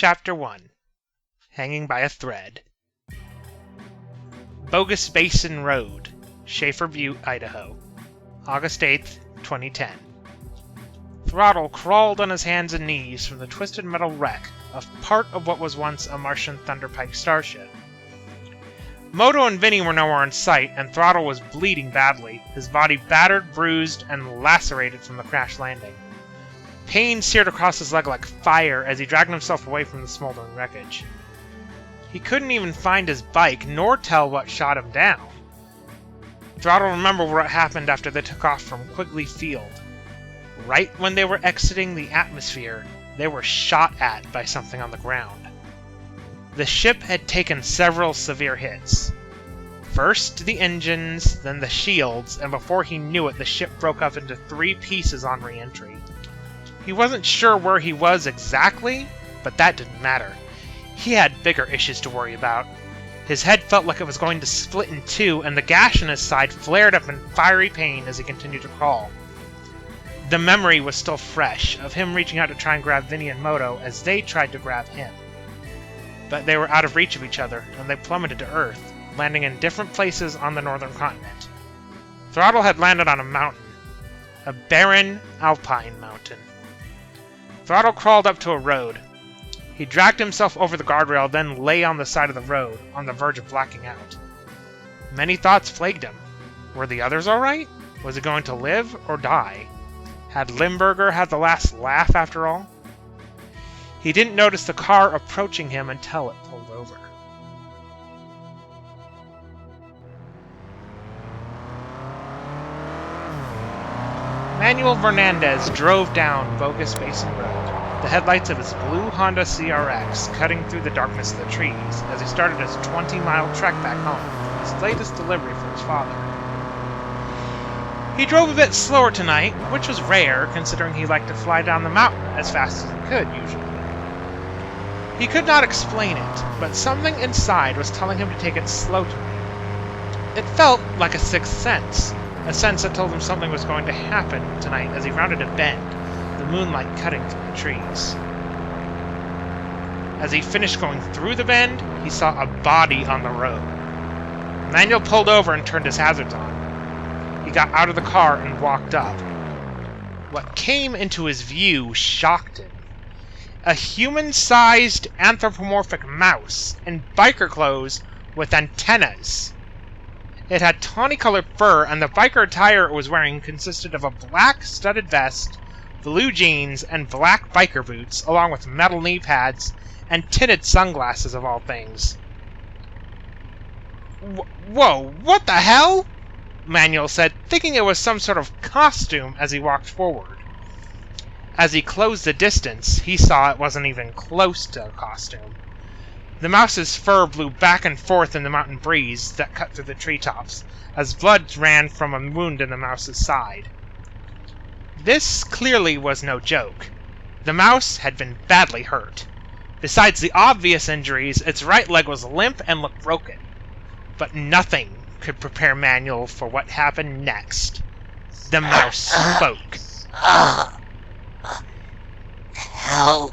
Chapter 1. Hanging by a Thread. Bogus Basin Road, Schaefer Butte, Idaho. August 8th, 2010. Throttle crawled on his hands and knees from the twisted metal wreck of part of what was once a Martian Thunderpike starship. Modo and Vinnie were nowhere in sight, and Throttle was bleeding badly, his body battered, bruised, and lacerated from the crash landing. Pain seared across his leg like fire as he dragged himself away from the smoldering wreckage. He couldn't even find his bike, nor tell what shot him down. Throttle remembered what happened after they took off from Quigley Field. Right when they were exiting the atmosphere, they were shot at by something on the ground. The ship had taken several severe hits. First the engines, then the shields, and before he knew it, the ship broke up into 3 pieces on re-entry. He wasn't sure where he was exactly, but that didn't matter. He had bigger issues to worry about. His head felt like it was going to split in 2, and the gash in his side flared up in fiery pain as he continued to crawl. The memory was still fresh of him reaching out to try and grab Vinnie and Modo as they tried to grab him. But they were out of reach of each other, and they plummeted to Earth, landing in different places on the northern continent. Throttle had landed on a mountain. A barren, alpine mountain. Throttle crawled up to a road. He dragged himself over the guardrail, then lay on the side of the road, on the verge of blacking out. Many thoughts plagued him. Were the others alright? Was he going to live or die? Had Limburger had the last laugh after all? He didn't notice the car approaching him until it pulled over. Manuel Vernandez drove down Bogus Basin Road, the headlights of his blue Honda CR-X cutting through the darkness of the trees as he started his 20-mile trek back home from his latest delivery for his father. He drove a bit slower tonight, which was rare considering he liked to fly down the mountain as fast as he could usually. He could not explain it, but something inside was telling him to take it slow tonight. It felt like a sixth sense, a sense that told him something was going to happen tonight as he rounded a bend, the moonlight cutting through the trees. As he finished going through the bend, he saw a body on the road. Manuel pulled over and turned his hazards on. He got out of the car and walked up. What came into his view shocked him. A human-sized anthropomorphic mouse in biker clothes with antennas. It had tawny-colored fur, and the biker attire it was wearing consisted of a black studded vest, blue jeans, and black biker boots, along with metal knee pads and tinted sunglasses of all things. Whoa, what the hell? Manuel said, thinking it was some sort of costume as he walked forward. As he closed the distance, he saw it wasn't even close to a costume. The mouse's fur blew back and forth in the mountain breeze that cut through the treetops, as blood ran from a wound in the mouse's side. This clearly was no joke. The mouse had been badly hurt. Besides the obvious injuries, its right leg was limp and looked broken. But nothing could prepare Manuel for what happened next. The mouse spoke. Help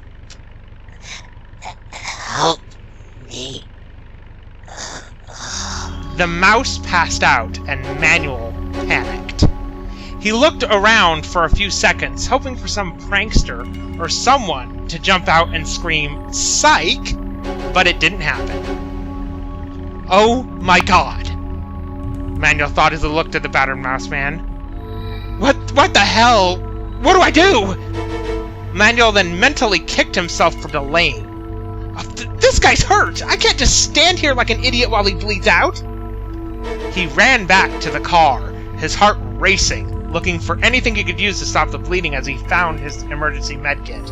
me. The mouse passed out, and Manuel panicked. He looked around for a few seconds, hoping for some prankster or someone to jump out and scream, "Psych!" But it didn't happen. Oh my god! Manuel thought as he looked at the battered mouse man. What the hell? What do I do? Manuel then mentally kicked himself for delaying. This guy's hurt! I can't just stand here like an idiot while he bleeds out! He ran back to the car, his heart racing, looking for anything he could use to stop the bleeding as he found his emergency medkit.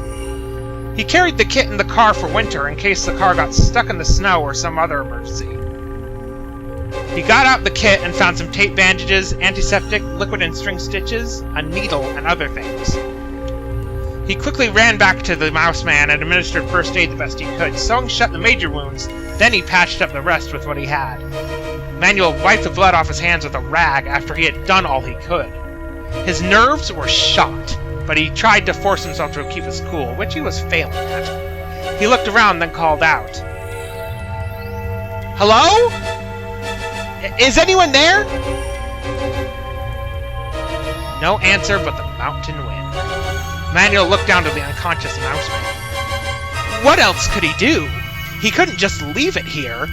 He carried the kit in the car for winter in case the car got stuck in the snow or some other emergency. He got out the kit and found some tape bandages, antiseptic, liquid and string stitches, a needle, and other things. He quickly ran back to the mouse man and administered first aid the best he could, sewing shut the major wounds, then he patched up the rest with what he had. Manuel wiped the blood off his hands with a rag after he had done all he could. His nerves were shot, but he tried to force himself to keep his cool, which he was failing at. He looked around, then called out. Hello? Is anyone there? No answer but the mountain wind. Manuel looked down to the unconscious mouseman. What else could he do? He couldn't just leave it here.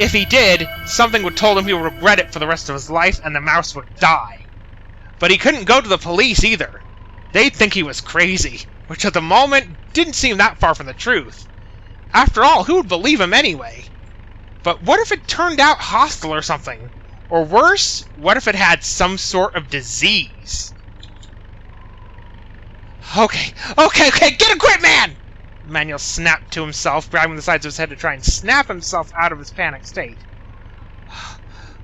If he did, something would told him he would regret it for the rest of his life and the mouse would die. But he couldn't go to the police either. They'd think he was crazy, which at the moment didn't seem that far from the truth. After all, who would believe him anyway? But what if it turned out hostile or something? Or worse, what if it had some sort of disease? Okay, get a grip, man! Manuel snapped to himself, grabbing the sides of his head to try and snap himself out of his panic state.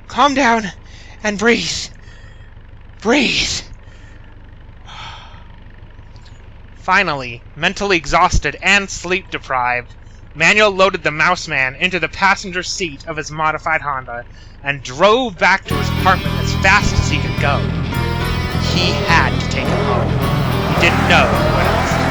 Calm down and breathe. Breathe. Finally, mentally exhausted and sleep-deprived, Manuel loaded the Mouseman into the passenger seat of his modified Honda and drove back to his apartment as fast as he could go. He had to take him home. He didn't know what else to do.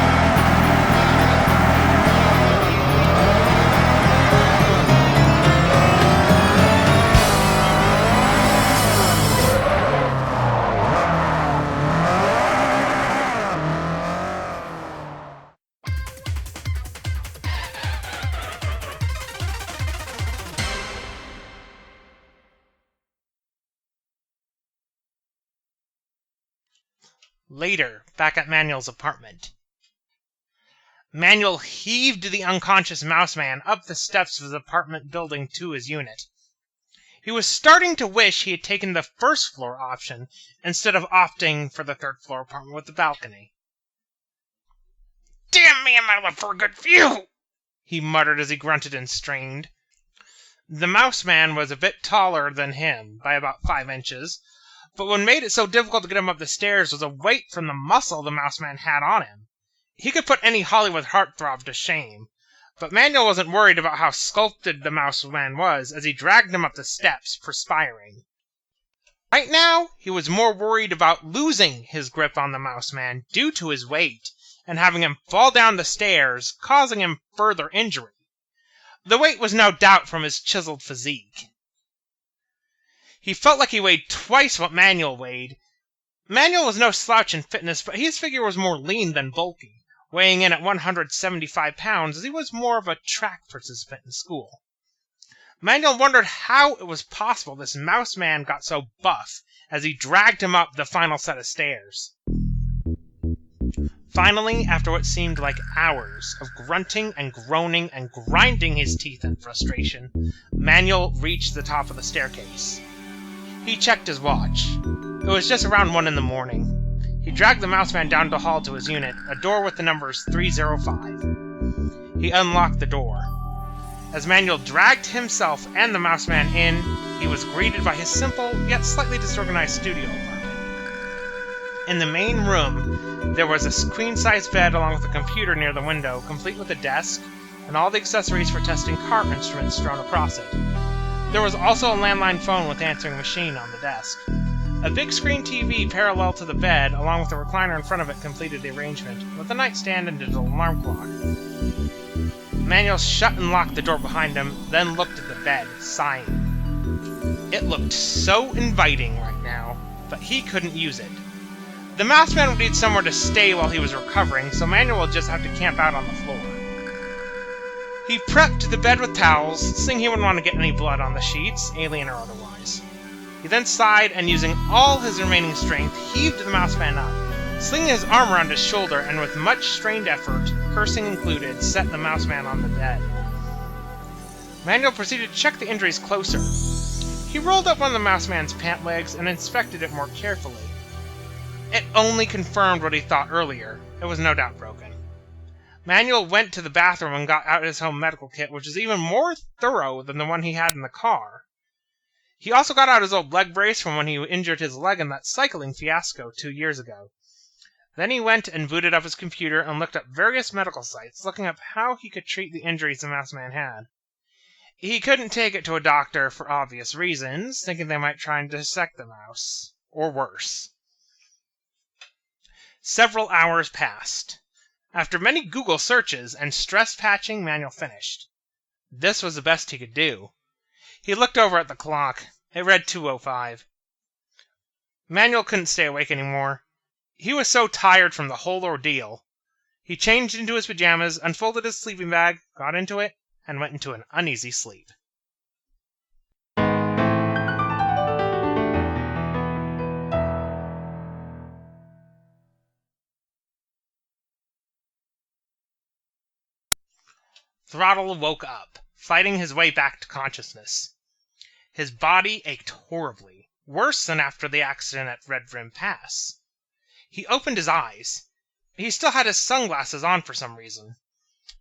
Later, back at Manuel's apartment. Manuel heaved the unconscious Mouseman up the steps of his apartment building to his unit. He was starting to wish he had taken the first floor option instead of opting for the third floor apartment with the balcony. Damn me, am I left for a good view? He muttered as he grunted and strained. The Mouseman was a bit taller than him, by about 5 inches, but what made it so difficult to get him up the stairs was a weight from the muscle the Mouseman had on him. He could put any Hollywood heartthrob to shame, but Manuel wasn't worried about how sculpted the Mouseman was as he dragged him up the steps, perspiring. Right now, he was more worried about losing his grip on the Mouseman due to his weight and having him fall down the stairs, causing him further injury. The weight was no doubt from his chiseled physique. He felt like he weighed twice what Manuel weighed. Manuel was no slouch in fitness, but his figure was more lean than bulky, weighing in at 175 pounds as he was more of a track participant in school. Manuel wondered how it was possible this Mouseman got so buff as he dragged him up the final set of stairs. Finally, after what seemed like hours of grunting and groaning and grinding his teeth in frustration, Manuel reached the top of the staircase. He checked his watch. It was just around 1 in the morning. He dragged the Mouseman down the hall to his unit, a door with the numbers 305. He unlocked the door. As Manuel dragged himself and the Mouseman in, he was greeted by his simple, yet slightly disorganized studio apartment. In the main room, there was a queen-sized bed along with a computer near the window, complete with a desk, and all the accessories for testing car instruments strewn across it. There was also a landline phone with answering machine on the desk. A big screen TV parallel to the bed, along with a recliner in front of it, completed the arrangement, with a nightstand and digital alarm clock. Manuel shut and locked the door behind him, then looked at the bed, sighing. It looked so inviting right now, but he couldn't use it. The Mouseman would need somewhere to stay while he was recovering, so Manuel would just have to camp out on the floor. He prepped the bed with towels, seeing he wouldn't want to get any blood on the sheets, alien or otherwise. He then sighed and, using all his remaining strength, heaved the Mouseman up, slinging his arm around his shoulder and with much strained effort, cursing included, set the Mouseman on the bed. Manuel proceeded to check the injuries closer. He rolled up one of the Mouseman's pant legs and inspected it more carefully. It only confirmed what he thought earlier. It was no doubt broken. Manuel went to the bathroom and got out his home medical kit, which was even more thorough than the one he had in the car. He also got out his old leg brace from when he injured his leg in that cycling fiasco 2 years ago. Then he went and booted up his computer and looked up various medical sites, looking up how he could treat the injuries the Mouseman had. He couldn't take it to a doctor for obvious reasons, thinking they might try and dissect the mouse. Or worse. Several hours passed. After many Google searches and stress patching, Manuel finished. This was the best he could do. He looked over at the clock. It read 2:05. Manuel couldn't stay awake anymore. He was so tired from the whole ordeal. He changed into his pajamas, unfolded his sleeping bag, got into it, and went into an uneasy sleep. Throttle woke up, fighting his way back to consciousness. His body ached horribly, worse than after the accident at Red Rim Pass. He opened his eyes. He still had his sunglasses on for some reason.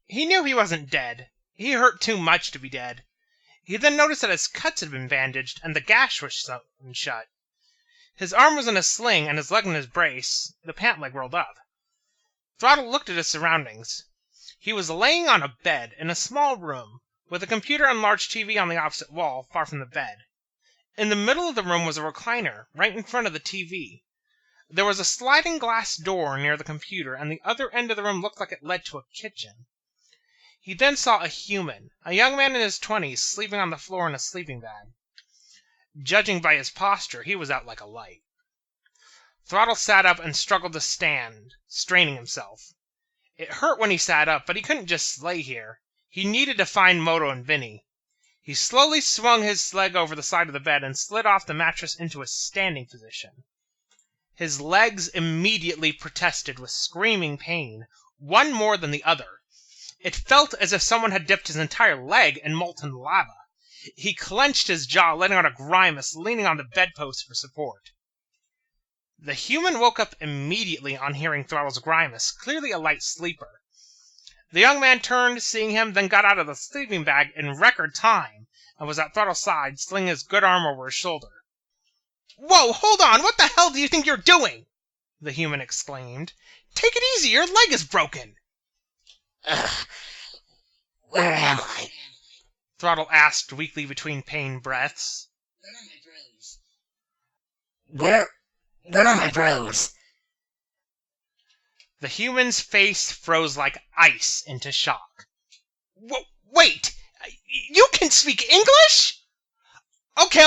He knew he wasn't dead. He hurt too much to be dead. He then noticed that his cuts had been bandaged and the gash was sewn shut. His arm was in a sling and his leg in his brace, the pant leg rolled up. Throttle looked at his surroundings. He was laying on a bed in a small room, with a computer and large TV on the opposite wall, far from the bed. In the middle of the room was a recliner, right in front of the TV. There was a sliding glass door near the computer, and the other end of the room looked like it led to a kitchen. He then saw a human, a young man in his 20s, sleeping on the floor in a sleeping bag. Judging by his posture, he was out like a light. Throttle sat up and struggled to stand, straining himself. It hurt when he sat up, but he couldn't just lay here. He needed to find Modo and Vinnie. He slowly swung his leg over the side of the bed and slid off the mattress into a standing position. His legs immediately protested with screaming pain, one more than the other. It felt as if someone had dipped his entire leg in molten lava. He clenched his jaw, letting out a grimace, leaning on the bedpost for support. The human woke up immediately on hearing Throttle's grimace, clearly a light sleeper. The young man turned, seeing him, then got out of the sleeping bag in record time, and was at Throttle's side, slinging his good arm over his shoulder. "Whoa, hold on! What the hell do you think you're doing?" the human exclaimed. "Take it easy, your leg is broken!" Where am I? Throttle asked weakly between pain breaths. Where are my bros? The human's face froze like ice into shock. Wait! You can speak English? Okay.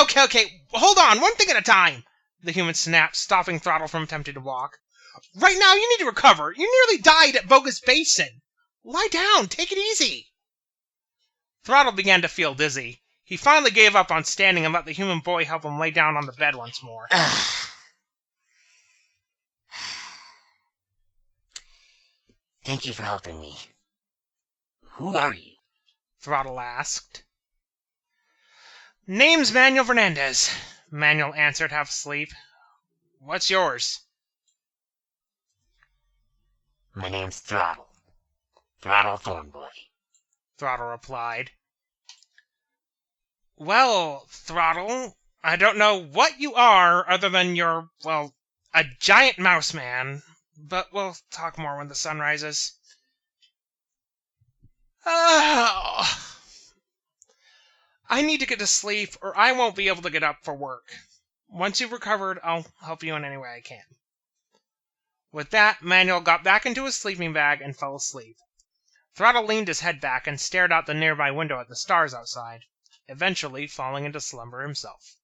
Hold on, one thing at a time, the human snapped, stopping Throttle from attempting to walk. Right now, you need to recover. You nearly died at Bogus Basin. Lie down, take it easy. Throttle began to feel dizzy. He finally gave up on standing and let the human boy help him lay down on the bed once more. Thank you for helping me. Who are you? Throttle asked. Name's Manuel Vernandez, Manuel answered, half asleep. What's yours? My name's Throttle. Throttle Thornboy. Throttle replied. Well, Throttle, I don't know what you are other than you're, well, a giant mouse man, but we'll talk more when the sun rises. I need to get to sleep, or I won't be able to get up for work. Once you've recovered, I'll help you in any way I can. With that, Manuel got back into his sleeping bag and fell asleep. Throttle leaned his head back and stared out the nearby window at the stars outside, eventually falling into slumber himself.